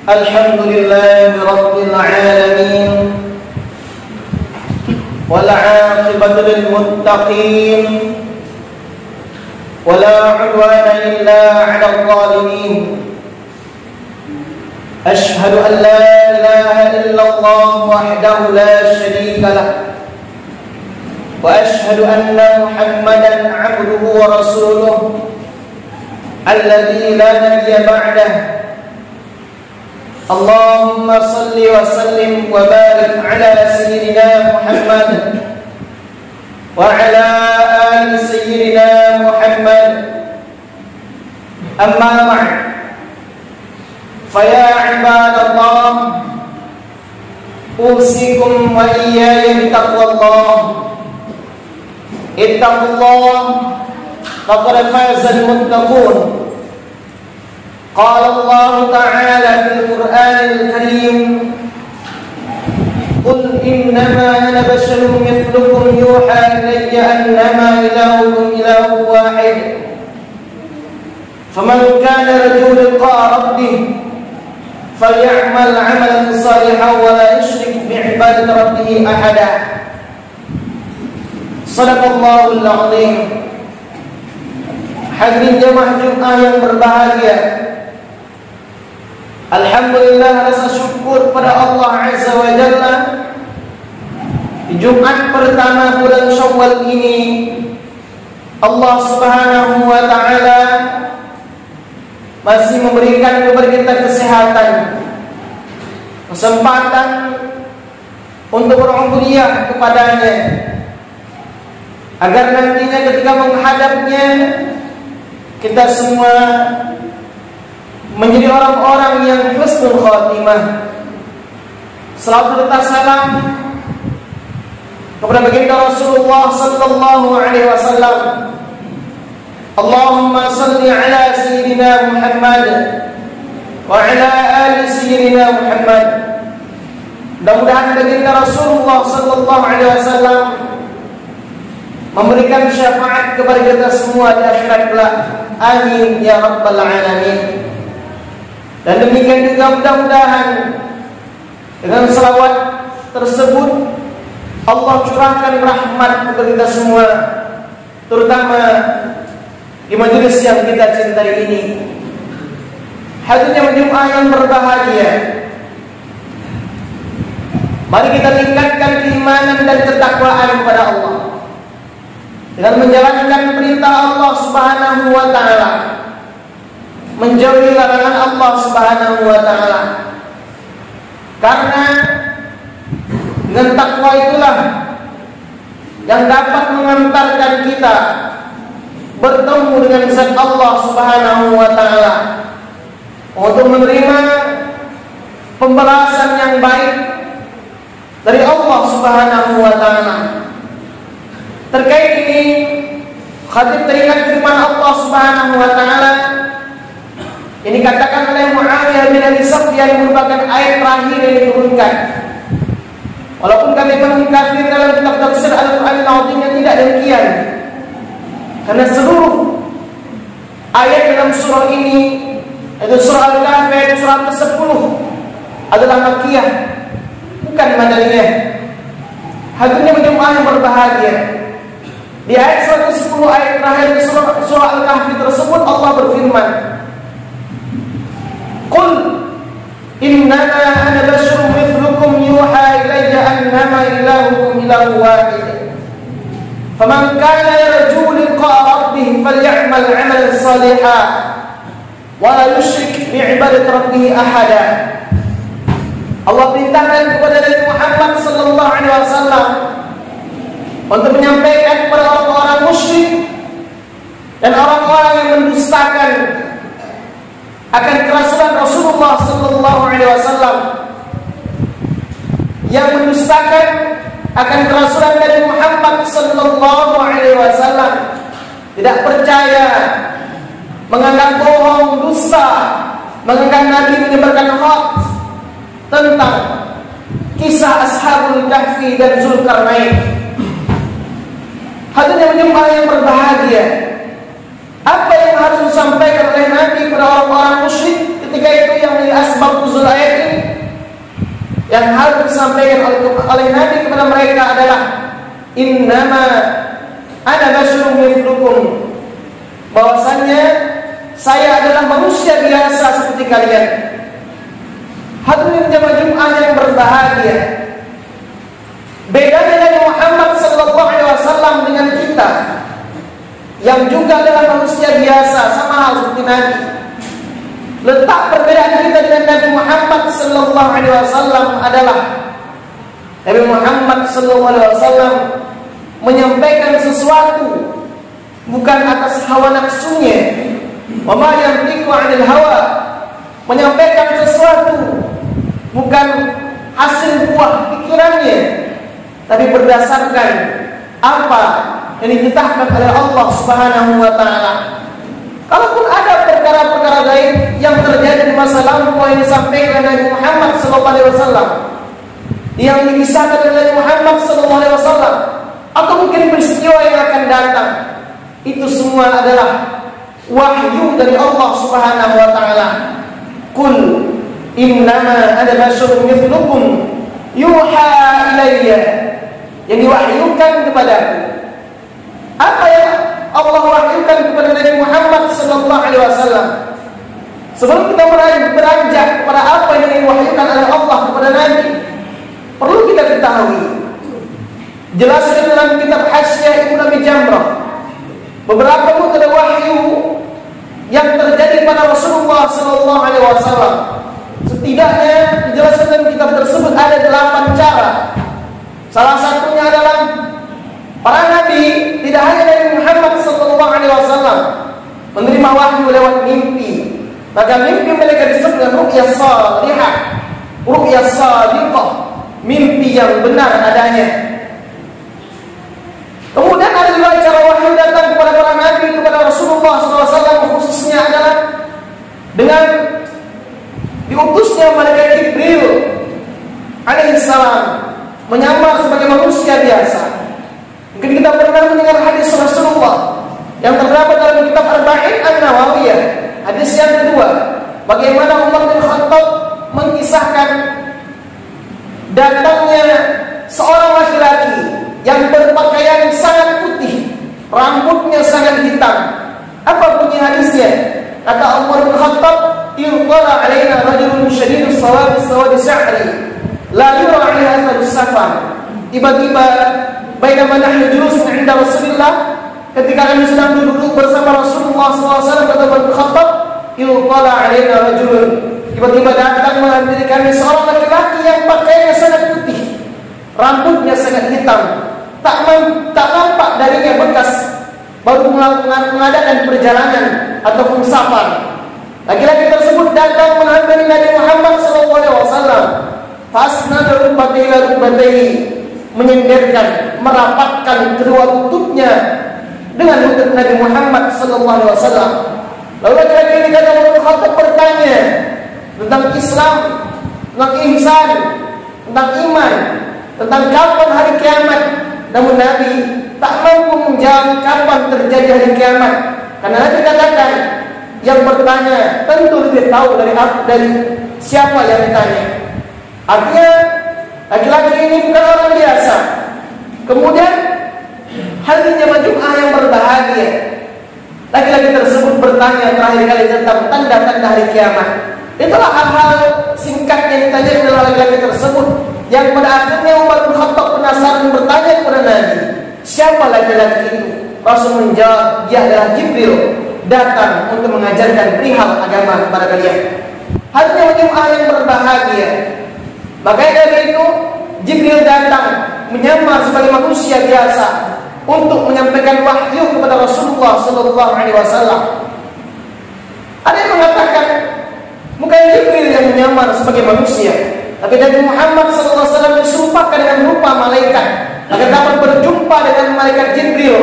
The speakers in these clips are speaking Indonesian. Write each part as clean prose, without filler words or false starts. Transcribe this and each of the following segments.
Alhamdulillahi Rabbil Alamin wal 'aqibatu lil muttaqin wala 'udwana illa 'alal zalimin. Ashhadu an la ilaha illallah wahdahu la syarika lah wa ashhadu anna Muhammadan 'abduhu wa rasuluh alladzi la nabiyya ba'dahu. Allahumma salli wa sallim wa barik ala sayyidina Muhammad wa ala ali sayyidina Muhammad. Amma ba'd, faya ibadallah, usikum wa iyaya bitaqwallah. Ittaqullah faqad fazal muttaqun. قال الله تعالى في القرآن الكريم قل إنما أنا بشر مثلكم يوحى إلي أنما إلهكم إله واحد فمن كان يرجو لقاء ربه فليعمل عملا صالحا ولا يشرك بعبادة ربه أحدا. صدق الله العظيم. Hadirin jemaah Jumat yang berbahagia, alhamdulillah, rasa syukur pada Allah Azza wa Jalla. Di Jumat pertama bulan Syawal ini, Allah Subhanahu wa Ta'ala masih memberikan kepada kita kesehatan, kesempatan untuk berubudiyah kepadanya, agar nantinya ketika menghadapnya kita semua menjadi orang-orang yang husnul khatimah. Salawat serta salam kepada baginda Rasulullah sallallahu alaihi wasallam. Allahumma salli ala sayyidina Muhammad wa ala ali sayyidina Muhammad. Mudah-mudahan baginda Rasulullah sallallahu alaihi wasallam memberikan syafaat kepada kita semua di akhirat kelak. Amin ya rabbal alamin. Dan demikian juga mudah-mudahan dengan salawat tersebut Allah curahkan rahmat kepada kita semua, terutama di majelis yang kita cintai ini. Hadirnya Jumat yang berbahagia, mari kita tingkatkan keimanan dan ketakwaan kepada Allah dengan menjalankan perintah Allah Subhanahu wa Ta'ala, menjauhi larangan Allah Subhanahu wa Ta'ala. Karena dengan takwa itulah yang dapat mengantarkan kita bertemu dengan zat Allah Subhanahu wa Ta'ala untuk menerima pembalasan yang baik dari Allah Subhanahu wa Ta'ala. Terkait ini, khatib teringat firman Allah Subhanahu wa Ta'ala ini dikatakan oleh Muawiyah bin Abi Sufyan yang merupakan ayat terakhir yang diturunkan. Walaupun kami Ibnu Katsir dalam kitab tafsir Al-Qur'an Al-Azim yang tidak demikian, karena seluruh ayat dalam surah ini, yaitu surah Al-Kahfi ayat surah ke-10, adalah Makkiyah, bukan Madaniyah. Hadirnya berjemaah yang berbahagia, di ayat 110 ayat terakhir surah Al-Kahfi tersebut Allah berfirman, Qul innama ana basharun mithlukum yuha ilayya annama ilahukum ilahu wahid faman kana yarju liqa'a rabbih falya'mal 'amalan salihan wa la yusyrik bi'ibadati rabbih ahada. Allah perintahkan kepada Nabi Muhammad sallallahu alaihi wasallam untuk menyampaikan kepada orang-orang musyrik dan orang-orang yang mendustakan akan kerasulan Rasulullah sallallahu alaihi wasallam, yang mendustakan akan kerasulan Nabi Muhammad sallallahu alaihi wasallam, tidak percaya, menganggap bohong, dusta, menganggap Nabi menyebarkan hoax tentang kisah Ashabul Kahfi dan Zulkarnain. Hadirnya jemaah yang berbahagia, apa yang harus disampaikan oleh Nabi kepada orang-orang musyrik ketika itu yang menjadi asbab nuzul ayat ini, yang harus disampaikan oleh Nabi kepada mereka adalah innama ana basyarum mithlukum, bahwasannya saya adalah manusia biasa seperti kalian. Hadirin jemaah Jumat yang berbahagia, bedanya Nabi Muhammad sallallahu alaihi wasallam dengan kita yang juga adalah manusia biasa sama hal seperti Nabi. Letak perbedaan kita dengan Nabi Muhammad sallallahu alaihi wasallam adalah Nabi Muhammad sallallahu alaihi wasallam menyampaikan sesuatu bukan atas hawa nafsunya, wa ma yantiqu 'anil hawa, menyampaikan sesuatu bukan hasil buah pikirannya, tapi berdasarkan apa yang dititahkan oleh Allah Subhanahu wa taala. Kalaupun ada perkara-perkara gaib yang terjadi di masa lampau yang disampaikan oleh Nabi Muhammad sallallahu alaihi wasallam, yang dikisahkan oleh Nabi Muhammad sallallahu alaihi wasallam, atau mungkin peristiwa yang akan datang, itu semua adalah wahyu dari Allah Subhanahu wa taala. Qul innama ana basyarum mithlukum yuha ilayya, yang diwahyukan kepadaku. Apa yang Allah wahyukan kepada Nabi Muhammad sallallahu alaihi wasallam? Sebelum kita beranjak kepada apa yang diwahyukan oleh Allah kepada Nabi, perlu kita ketahui, jelaskan dalam kitab Hasyiah Ibnu Abi Jamrah, beberapa metode wahyu yang terjadi pada Rasulullah sallallahu alaihi wasallam. Setidaknya dijelaskan dalam kitab tersebut ada 8 cara. Salah satunya adalah para nabi, tidak hanya Nabi Muhammad sallallahu alaihi wasallam, menerima wahyu lewat mimpi. Maka mimpi mereka disebut dengan ru'yah salihah, ru'yah sadiqah, mimpi yang benar adanya. Kemudian ada juga cara wahyu datang kepada para nabi, kepada Rasulullah SAW, khususnya adalah dengan diutusnya malaikat Jibril alaihissalam, menyamar sebagai manusia biasa. Mungkin kita pernah mendengar hadis Rasulullah yang terdapat dalam kitab Arba'in An-Nawawiyah. Hadis yang kedua, bagaimana Umar bin Khattab mengisahkan datangnya seorang laki-laki yang berpakaian sangat putih, rambutnya sangat hitam. Apa bunyi hadisnya? Kata Umar bin Khattab, "Ilqala alaina rajulun syadidus sawadi sa'ri, la yura 'alaihi atharus safar." Tiba-tiba bainama nahnu julusun 'inda Rasulillah, ketika kami sedang duduk bersama Rasulullah SAW, kata Umar bin Khattab, "Ilqala alaina rajulun." Tiba-tiba datang menghampiri kami seorang laki-laki yang pakaiannya sangat putih, rambutnya sangat hitam. Tak nampak darinya bekas baru mengadakan perjalanan ataupun safar. Laki-laki tersebut datang menghampiri Nabi Muhammad SAW. Fasnada rukbatayhi ila rukbatayhi, menyenderkan, merapatkan kedua lututnya dengan lutut Nabi Muhammad SAW. Lalu laki-laki ini kata Umar bin Khattab bertanya tentang Islam, tentang ihsan, tentang iman, tentang kapan hari kiamat. Namun Nabi tak mampu menjawab kapan terjadi hari kiamat, karena Nabi katakan yang bertanya tentu lebih tahu dari siapa yang ditanya. Artinya laki-laki ini bukan orang biasa. Kemudian hadirin jemaah Jumat yang berbahagia, laki-laki tersebut bertanya terakhir kali tentang tanda-tanda hari kiamat. Itulah hal-hal singkat yang ditanya oleh laki-laki tersebut, yang pada akhirnya Umar bin Khattab penasaran bertanya kepada Nabi, siapa laki-laki itu? Rasul menjawab, dia adalah Jibril, datang untuk mengajarkan perihal agama kepada kalian. Hadirin jemaah yang berbahagia, makanya dari itu Jibril datang menyamar sebagai manusia biasa untuk menyampaikan wahyu kepada Rasulullah SAW. Ada yang mengatakan bukan Jibril yang menyamar sebagai manusia, tapi Nabi Muhammad SAW disumpahkan dengan rupa malaikat agar dapat berjumpa dengan malaikat Jibril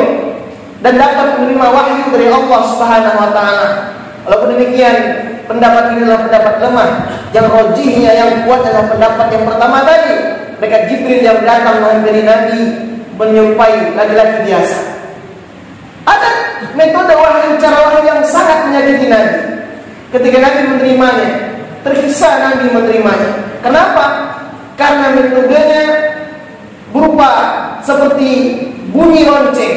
dan dapat menerima wahyu dari Allah Subhanahu wa taala. Walaupun demikian, pendapat ini adalah pendapat lemah. Yang rojihnya, yang kuat adalah pendapat yang pertama tadi, malaikat Jibril yang datang menghampiri Nabi menyerupai laki-laki biasa. Ada metode wahyu, cara wahyu yang sangat menyakiti Nabi. Ketika Nabi menerimanya, terkisah Nabi menerimanya. Kenapa? Karena metodenya berupa seperti bunyi lonceng,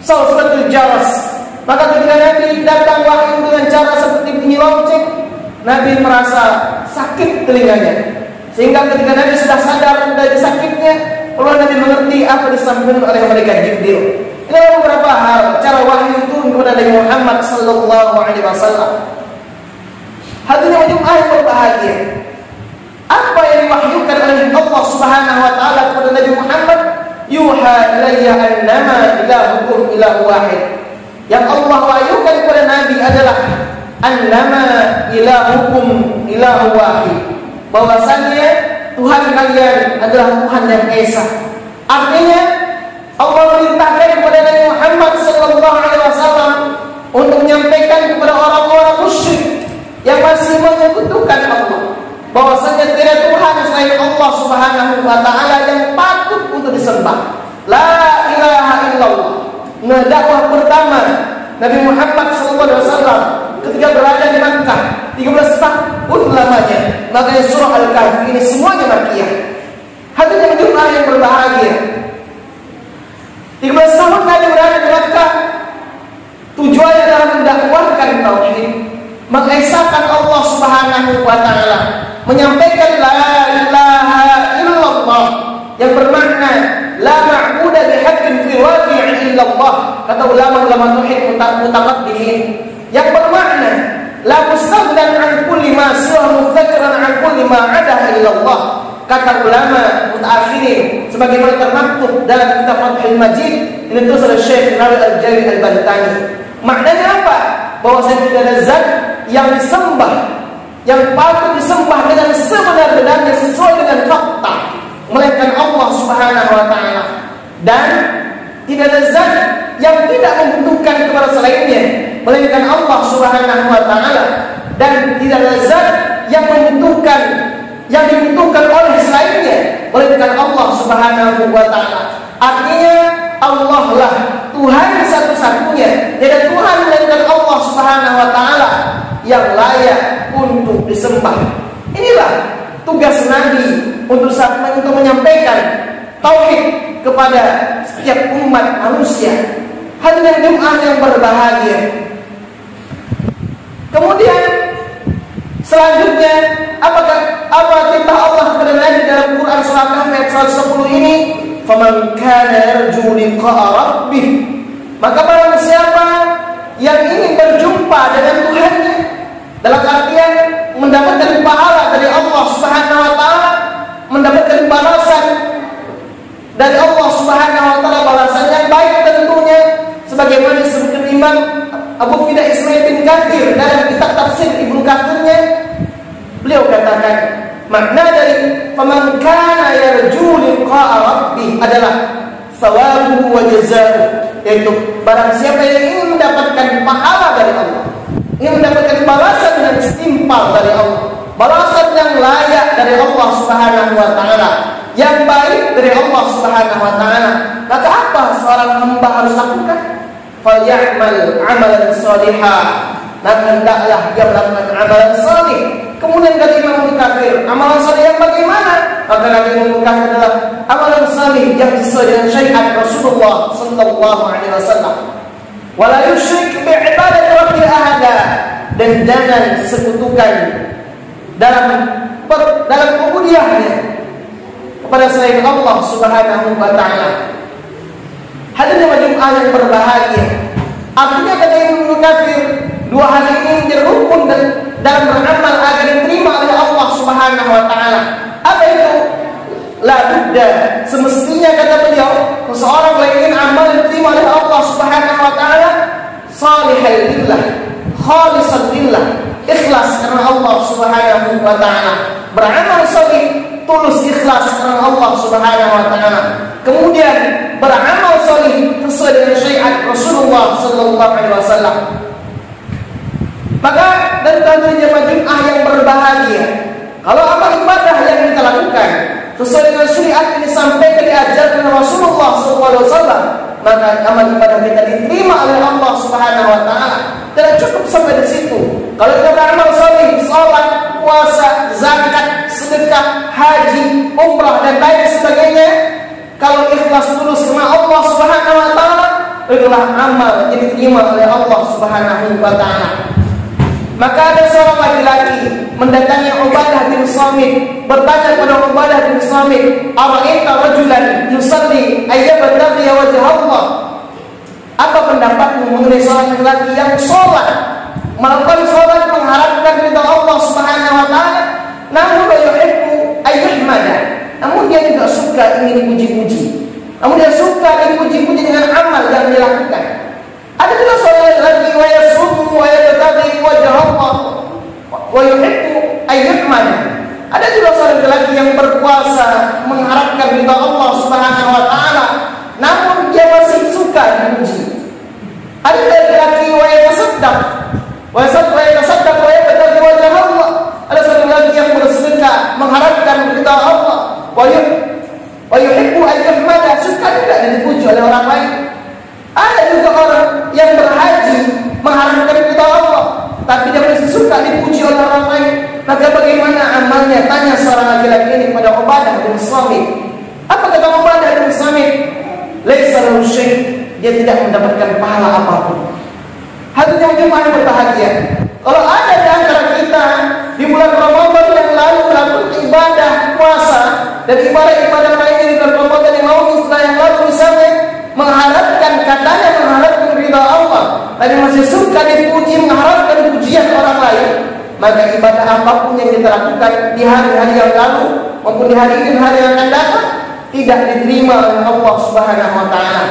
seperti jawas. Maka ketika Nabi datang wahyu dengan cara seperti bunyi lonceng, Nabi merasa sakit telinganya. Sehingga ketika Nabi sudah sadar dari sakitnya, lalu Nabi mengerti apa disampaikan oleh malaikat Jibril. Ini adalah beberapa hal cara wahyu turun kepada Nabi Muhammad sallallahu alaihi wasallam. Hadirin Jumat yang berbahagia, apa yang diwahyukan oleh Allah Subhanahu wa taala kepada Nabi Muhammad? Yuha ilayya annama ilahukum ilahu wahid. Yang Allah wahyukan kepada Nabi adalah annama ilahukum ilahu wahid. Bahwasannya Tuhan kalian adalah Tuhan yang esa. Artinya Allah perintahkan kepada Nabi Muhammad sallallahu alaihi wasallam untuk menyampaikan kepada orang-orang musyrik yang masih menyekutukan Allah, bahwasanya tidak Tuhan selain Allah Subhanahu wa taala yang patut untuk disembah. La ilaha illallah. Nah, dakwah pertama Nabi Muhammad sallallahu alaihi wasallam ketika berada di Makkah 13 tahun lamanya. Makanya surah Al-Kahfi ini semuanya Makkiyah. Hadirin jemaah yang berbahagia, 13 tahun Nabi berada di Makkah, tujuannya adalah mendakwahkan tauhid, mengesahkan Allah Subhanahu wa taala, menyampaikan la ilaha illallah yang bermakna la ma'budu bihaqqin fi waqi'i illallah. Kata ulama-ulama tauhid mutaqaddimin, yang bermakna la mustaghnan an kulli ma siwa muftakiran an kulli ma 'ada illallah. Kata ulama mutaakhirin sebagaimana termaktub dalam kitab Fathul Majid ini tulis oleh Syekh Rabi Al-Jari Al-Bantani. Maknanya apa? Bahwa tidak ada zat yang disembah, yang patut disembah dengan sebenar-benarnya sesuai dengan fakta, melainkan Allah Subhanahu wa taala. Dan tidak ada zat yang tidak membutuhkan kepada selainnya, melainkan Allah Subhanahu wa taala. Dan tidak ada zat yang membutuhkan, yang dibutuhkan oleh selainnya, melainkan Allah Subhanahu wa taala. Artinya Allah lah Tuhan satu-satunya, tidak Tuhan melainkan Allah Subhanahu wa taala yang layak untuk disembah. Inilah tugas Nabi untuk menyampaikan tauhid kepada setiap umat manusia. Hadirin jemaah yang berbahagia. Kemudian selanjutnya apa perintah Allah kepada Nabi dalam Quran surah Kahfi ayat 110 ini? Faman kana yarju liqa'a rabbih, maka barang siapa yang ingin berjumpa dengan Tuhannya, dalam artian mendapatkan pahala dari Allah Subhanahu wa taala, mendapatkan balasan dari Allah Subhanahu wa taala, balasan yang baik tentunya, sebagaimana disebutkan Imam Abu Fida Ismail bin Katsir dalam kitab tafsir Ibnu Katsirnya. Beliau katakan makna dari faman kana yarju liqa'a rabbih adalah thawabuhu wa jazaa'uhu, yaitu barang siapa yang ingin mendapatkan pahala dari Allah, ingin mendapatkan balasan yang setimpal dari Allah, balasan yang layak dari Allah Subhanahu wa taala, yang baik dari Allah Subhanahu wa taala, maka apa seorang hamba harus lakukan? Falyamal amalan salihah, maka hendaklah dia melakukan amalan salih. Kemudian kata Imam Katsir, amalan salih yang bagaimana? Maka kata Imam Katsir adalah amalan salih yang sesuai dengan syariat Rasulullah sallallahu alaihi wasallam. Wala yusyrik bi ibadati rabbil ahada, dan jangan sekutukan dalam ubudiyahnya kepada selain Allah Subhanahu wa taala. Hadirin jemaah yang berbahagia, artinya kata Imam Katsir, dua hal ini menjadi rukun dalam beramal agar diterima oleh Allah Subhanahu wa taala. Apa itu? La budda, semestinya kata beliau, seseorang yang ingin amal diterima oleh Allah Subhanahu wa taala salihan lillah, khalisan lillah, ikhlas karena Allah Subhanahu wa taala. Beramal salih tulus ikhlas karena Allah Subhanahu wa taala. Kemudian beramal salih sesuai dengan syariat Rasulullah sallallahu alaihi wasallam. Maka dari jemaah Jumat yang berbahagia, kalau amal ibadah yang kita lakukan sesuai dengan syariat yang disampaikan diajarkan Rasulullah SAW, maka amal ibadah kita diterima oleh Allah Subhanahu wa taala. Tidak cukup sampai di situ. Kalau kita beramal saleh, salat, puasa, zakat, sedekah, haji, umrah dan lain sebagainya, kalau ikhlas tulus karena Allah Subhanahu wa taala, adalah amal yang diterima oleh Allah Subhanahu wa taala. Maka ada seorang laki-laki mendatangi Ubadah bin Samit, bertanya kepada Ubadah bin Samit, "Ara'aita rajulan yusalli ayyabtaghi wajha Allah?" Apa pendapatmu mengenai seorang laki-laki yang sholat, melakukan sholat mengharapkan ridha Allah Subhanahu wa taala, namun la yuhibbu ayyuhmada, namun dia tidak suka ingin dipuji-puji, namun dia suka dipuji-puji dengan amal yang dilakukan. Ada juga seorang laki-laki wa yasumu wa yabtaghi wajha Allah wa yuhibbu ayyuhmada. Ada juga seorang laki-laki yang berpuasa mengharapkan ridha Allah Subhanahu wa taala, namun dia masih suka dipuji. Ada laki-laki wa yatasaddaq wa yatasaddaq wa yabtaghi wajha Allah. Ada seorang laki yang bersedekah mengharapkan ridha Allah wa yuhibbu ayyuhmada, suka juga dipuji oleh orang lain. Ada juga orang yang berhaji mengharapkan ridha Allah, tapi dia masih suka dipuji oleh orang lain. Maka bagaimana amalnya? Tanya seorang laki-laki ini kepada Ubadah bin Samit. Apa kata Ubadah bin Samit? Laisa lahu syai', dia tidak mendapatkan pahala apapun. Hadirin jemaah yang berbahagia, kalau ada di antara kita di bulan Ramadan yang lalu melakukan ibadah puasa dan ibadah-ibadah lainnya di bulan Ramadan yang lalu misalnya mengharapkan, katanya mengharapkan ridha Allah, tapi masih suka dipuji, mengharapkan pujian orang lain, maka ibadah apapun yang kita lakukan di hari-hari yang lalu maupun di hari ini, hari yang akan datang, tidak diterima oleh Allah Subhanahu wa taala.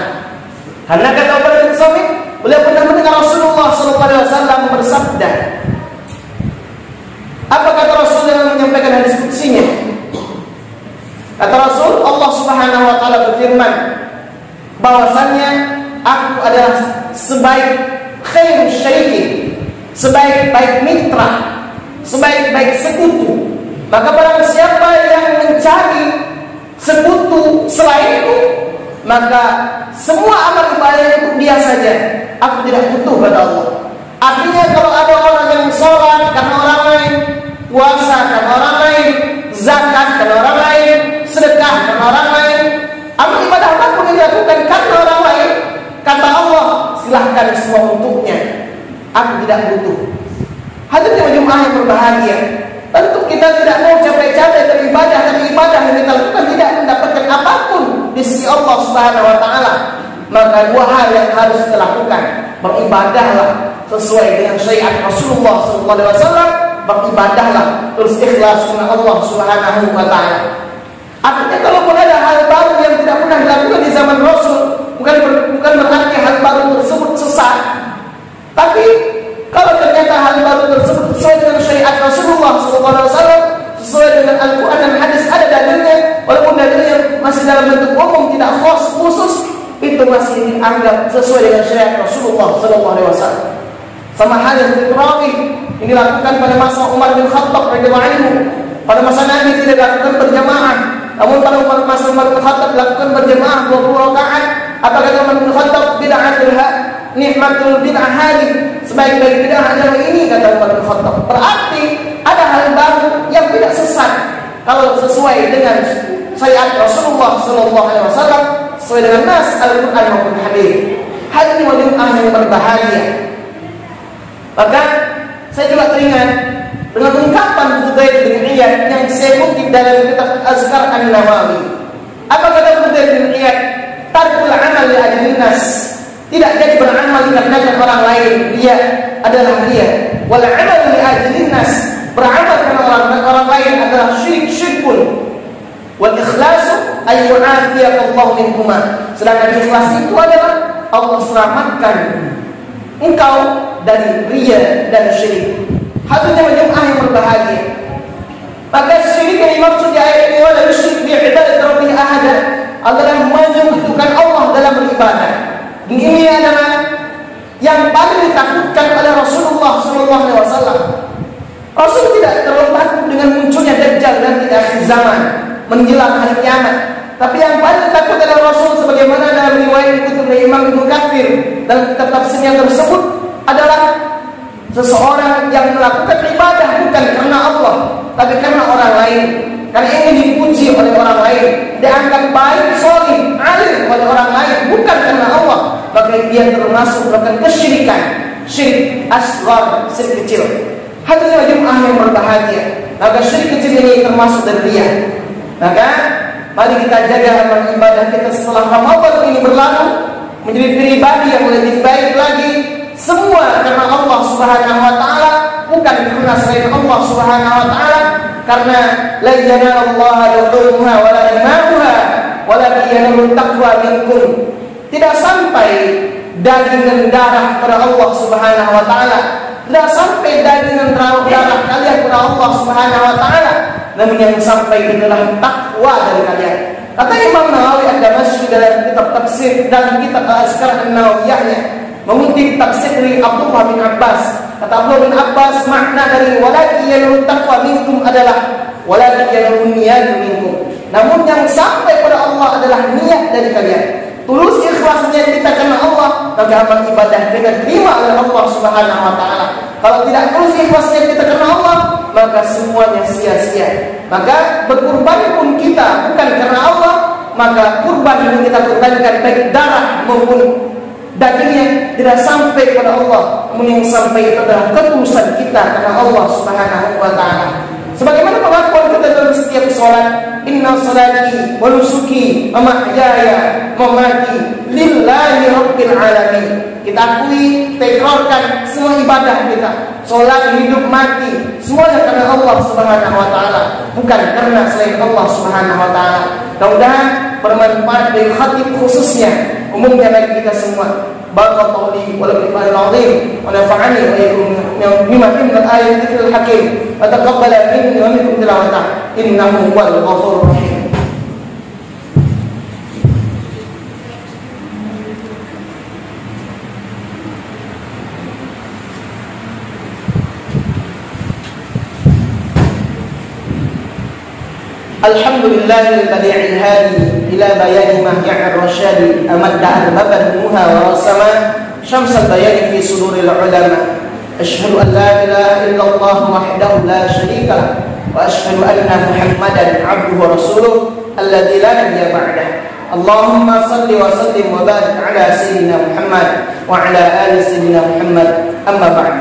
Karena kata Ubadah bin Samit, beliau pernah mendengar Rasulullah SAW bersabda. Apa kata Rasul yang menyampaikan hadis qudsinya? Kata Rasul, Allah Subhanahu wa taala berfirman bahwasannya aku adalah sebaik khair syai'in, sebaik-baik mitra, sebaik-baik sekutu. Maka barang siapa yang mencari sekutu selainku, maka semua amal ibadah untuk dia saja, aku tidak butuh pada Allah. Artinya kalau ada orang yang sholat karena orang lain, puasa karena orang lain, zakat karena orang lain, sedekah karena orang lain, amal ibadah apapun yang dilakukan karena orang lain, kata Allah, silahkan semua untuknya, aku tidak butuh. Hadirin jemaah yang berbahagia, tentu kita tidak mau capek-capek beribadah, tapi ibadah yang kita lakukan tidak mendapatkan apapun di sisi Allah Subhanahu wa taala. Maka dua hal yang harus kita lakukan: beribadahlah sesuai dengan syariat Rasulullah SAW, beribadahlah terus ikhlas karena Allah Subhanahu wa taala. Artinya kalaupun ada hal baru yang tidak pernah dilakukan di zaman Rasul, bukan berarti hal baru tersebut sesat. Tapi kalau ternyata hal baru tersebut sesuai dengan syariat Rasulullah SAW, sesuai dengan Al-Quran dan hadis, ada dalilnya, walaupun dalilnya masih dalam bentuk umum, tidak khusus, itu masih dianggap sesuai dengan syariat Rasulullah SAW. Sama halnya seperti tarawih yang dilakukan pada masa Umar bin Khattab radhiyallahu anhu. Pada masa Nabi tidak dilakukan berjamaah, namun pada masa Umar bin Khattab dilakukan berjamaah 20 rakaat. Apa kata Umar bin Khattab? Bid'atul nikmatul bid'ah hadhihi, sebaik-baik bid'ah adalah ini, kata Umar bin Khattab. Berarti ada hal baru yang tidak sesat kalau sesuai dengan syariat Rasulullah SAW, sesuai dengan nas Al-Quran maupun hadis. Hal ini jemaah yang berbahagia. Maka saya juga teringat dengan ungkapan Fudail bin Iyad yang saya kutip dalam kitab Azkar An-Nawawi. Apa kata Fudail bin Iyad? Tarkul amal li ajlin nas, tidak jadi beramal dikarenakan orang lain, dia adalah dia. Wal amal li ajlin nas, beramal karena orang lain adalah syirkun. Wal ikhlasu ay yu'afiyakallahu minhuma, sedangkan ikhlas itu adalah Allah selamatkan engkau dari riya dan syirik. Hadirin jemaah yang berbahagia, maka syirik yang dimaksud di ayat ini wala yusyrik bi ibadati rabbih ahada adalah menyekutukan Allah dalam beribadah. Ini adalah yang paling ditakutkan oleh Rasulullah SAW. Rasul tidak terlalu takut dengan munculnya Dajjal dan di akhir zaman menjelang hari kiamat. Tapi yang paling takut adalah Rasul, sebagaimana dalam riwayat dikutip oleh Imam Ibnu Katsir dalam kitab tafsirnya tersebut, adalah Seseorang yang melakukan ibadah bukan karena Allah, tapi karena orang lain, karena ingin dipuji oleh orang lain, dianggap baik, solih, alim oleh orang lain, bukan karena Allah, maka dia termasuk melakukan kesyirikan, syirik asghar, syirik kecil. Hadirin jemaah yang berbahagia, maka syirik kecil ini termasuk dari riya. Maka mari kita jaga amal ibadah kita setelah Ramadan ini berlalu menjadi pribadi yang lebih baik lagi, semua karena Allah Subhanahu wa taala, bukan karena selain Allah Subhanahu wa taala. Karena la yanalallaha luhumuha wa la dima'uha walakin yanalul taqwa minkum. Tidak sampai daging dan darah kepada Allah Subhanahu wa taala, tidak sampai daging dan darah kalian kepada Allah Subhanahu wa taala, namun yang sampai adalah takwa dari kalian. Kata Imam Nawawi ad-Damashqi dalam kitab tafsir dan kitab Al-Azkar an-Nawawiyahnya, mengutip tafsir dari Abdullah bin Abbas. Kata Abdullah bin Abbas, makna dari walakin yanalul taqwa minkum adalah walakin yanalun niyat minkum. Namun yang sampai pada Allah adalah niat dari kalian. Tulus ikhlasnya kita karena Allah, maka amal ibadah kita terima oleh Allah Subhanahu wa taala. Kalau tidak tulus ikhlasnya kita karena Allah, maka semuanya sia-sia. Maka berkurban pun kita bukan karena Allah, maka kurban yang kita kurbankan baik darah maupun dagingnya tidak sampai kepada Allah, namun yang sampai itu adalah ketulusan kita karena Allah Subhanahu wa taala. Sebagaimana pengakuan kita dalam setiap sholat, inna salati wa nusuki wa mahyaya wa mamati lillahi rabbil alamin. Kita akui, kita ikrarkan semua ibadah kita, sholat, hidup, mati, semuanya karena Allah Subhanahu wa taala, bukan karena selain Allah Subhanahu wa taala. Mudah-mudahan bermanfaat dari khatib khususnya, umumnya bagi kita semua. Barakallahu li wa lakum bil azim wa nafa'ani wa iyyakum bima fihi min al-ayati dzikril hakim wa taqabbala minni wa minkum tilawatahu innahu huwal ghafurur rahim. Alhamdulillahil badi'il hadi ila bayani mahja'ir rasyadi amadda al-baban muha wa rasama syamsal bayani fi suduril ulama. Asyhadu an la ilaha illallah wahdahu la syarika lah wa asyhadu anna Muhammadan 'abduhu wa rasuluh alladzi la nabiyya ba'dah. Allahumma salli wa sallim wa barik ala sayyidina Muhammad wa ala ali sayyidina Muhammad, amma ba'd.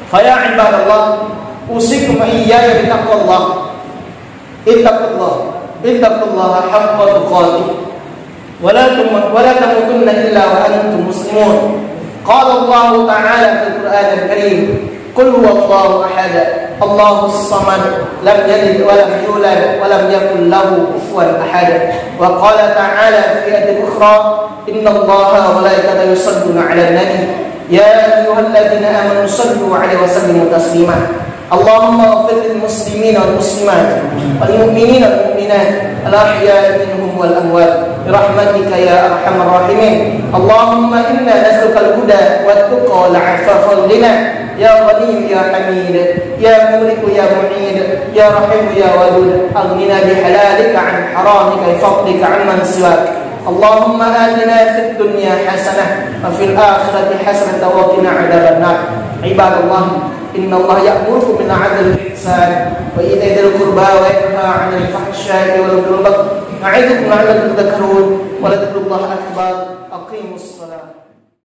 Fa ya ibadallah, usikum iyaya bi taqwallah. Ittaqullaha haqqa tuqatih wa la tamutunna illa wa antum muslimun. Qala Allah ta'ala fil Qur'anil Karim, qul huwallahu ahad, Allahus samad, lam yalid wa lam yulad wa lam yakul lahu kufuwan ahad. Wa qala ta'ala fi ayatin ukhra, innallaha wa malaikatahu yusalluna 'alan nabi ya ayyuhalladzina amanu sallu 'alaihi wa sallimu taslima. Allahumma ighfir lil muslimin wal muslimat wal mu'minin wal mu'minat al ahya'i minhum wal amwat bi rahmatika ya arhamar rahimin. Allahumma inna nas'aluka al huda wat tuqa wal 'afafa wal ghina ya ghani ya hamid ya malik ya mu'id ya rahim ya wadud aghnina bi halalika an haramika bi fadlika amman siwak. Allahumma atina fid dunya hasanah wa fil akhirati hasanah wa qina 'adzaban nar. Ibadallah, inna Allah ya'murukum bil 'adli wal ihsan wa ita'i dzil qurba wa yanha 'anil fahsya'i wal munkari. A'idukum la'allakum tadhakkarun wa la tadhkurullaha akbar. Aqimus shalah.